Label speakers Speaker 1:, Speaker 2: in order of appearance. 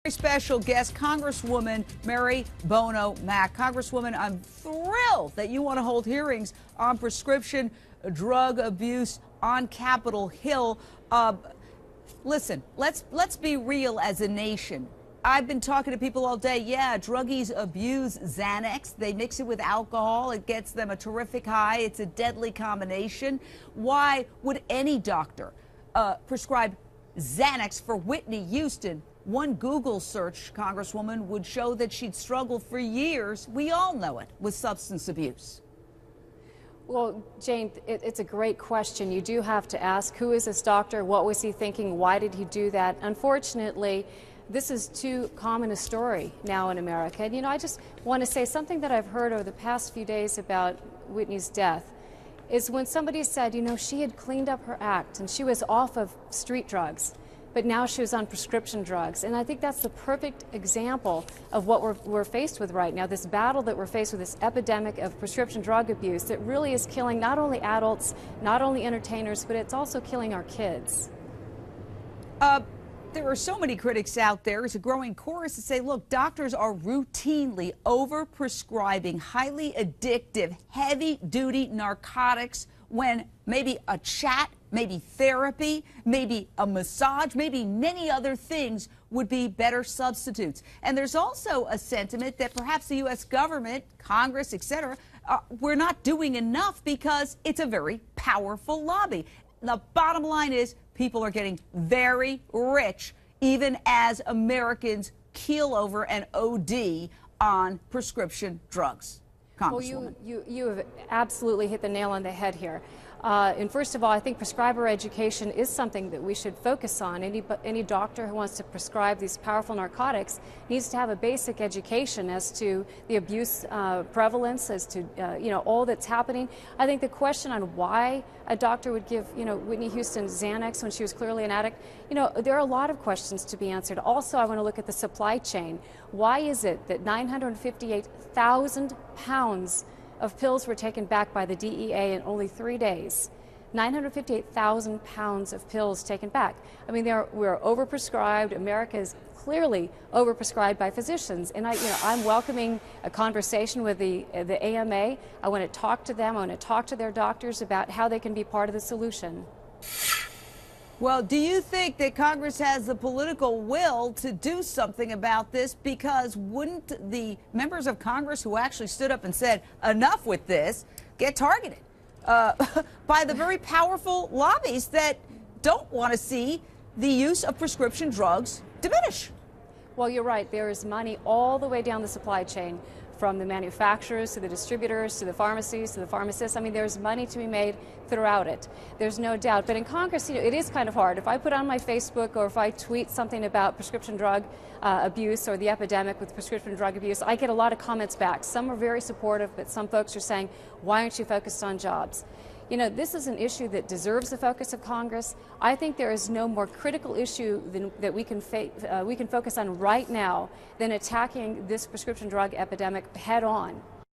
Speaker 1: Very special guest, Congresswoman Mary Bono Mack. Congresswoman, I'm thrilled that you want to hold hearings on prescription drug abuse on Capitol Hill. Listen, let's be real as a nation. I've been talking to people all day. Yeah, druggies abuse Xanax. They mix it with alcohol. It gets them a terrific high. It's a deadly combination. Why would any doctor prescribe Xanax for Whitney Houston? One Google search, Congresswoman, would show that she'd struggled for years, we all know it, with substance abuse.
Speaker 2: Well, Jane, it's a great question. You do have to ask, who is this doctor? What was he thinking? Why did he do that? Unfortunately, this is too common a story now in America. And, I just want to say something that I've heard over the past few days about Whitney's death is when somebody said, she had cleaned up her act and she was off of street drugs, but now she was on prescription drugs. And I think that's the perfect example of what we're faced with right now, this battle that we're faced with, this epidemic of prescription drug abuse that really is killing not only adults, not only entertainers, but it's also killing our kids.
Speaker 1: There are so many critics out there. It's a growing chorus to say, look, doctors are routinely over-prescribing highly addictive, heavy-duty narcotics when maybe a chat, maybe therapy, maybe a massage, maybe many other things would be better substitutes. And there's also a sentiment that perhaps the U.S. government, Congress, etc., we're not doing enough because it's a very powerful lobby. The bottom line is people are getting very rich, even as Americans keel over and OD on prescription drugs.
Speaker 2: Well, you have absolutely hit the nail on the head here. And first of all, I think prescriber education is something that we should focus on. Any doctor who wants to prescribe these powerful narcotics needs to have a basic education as to the abuse prevalence, as to all that's happening. I think the question on why a doctor would give Whitney Houston Xanax when she was clearly an addict, there are a lot of questions to be answered. Also, I want to look at the supply chain. Why is it that 958,000 pounds of pills were taken back by the DEA in only 3 days? 958,000 pounds of pills taken back. I mean, we're overprescribed. America is clearly overprescribed by physicians. And I'm welcoming a conversation with the AMA. I want to talk to them. I want to talk to their doctors about how they can be part of the solution.
Speaker 1: Well, do you think that Congress has the political will to do something about this? Because wouldn't the members of Congress who actually stood up and said, enough with this, get targeted by the very powerful lobbies that don't want to see the use of prescription drugs diminish?
Speaker 2: Well, you're right. There is money all the way down the supply chain, from the manufacturers to the distributors to the pharmacies to the pharmacists. I mean, there's money to be made throughout it. There's no doubt. But in Congress, it is kind of hard. If I put on my Facebook or if I tweet something about prescription drug abuse or the epidemic with prescription drug abuse, I get a lot of comments back. Some are very supportive, but some folks are saying, why aren't you focused on jobs? This is an issue that deserves the focus of Congress. I think there is no more critical issue that we can focus on right now than attacking this prescription drug epidemic head on.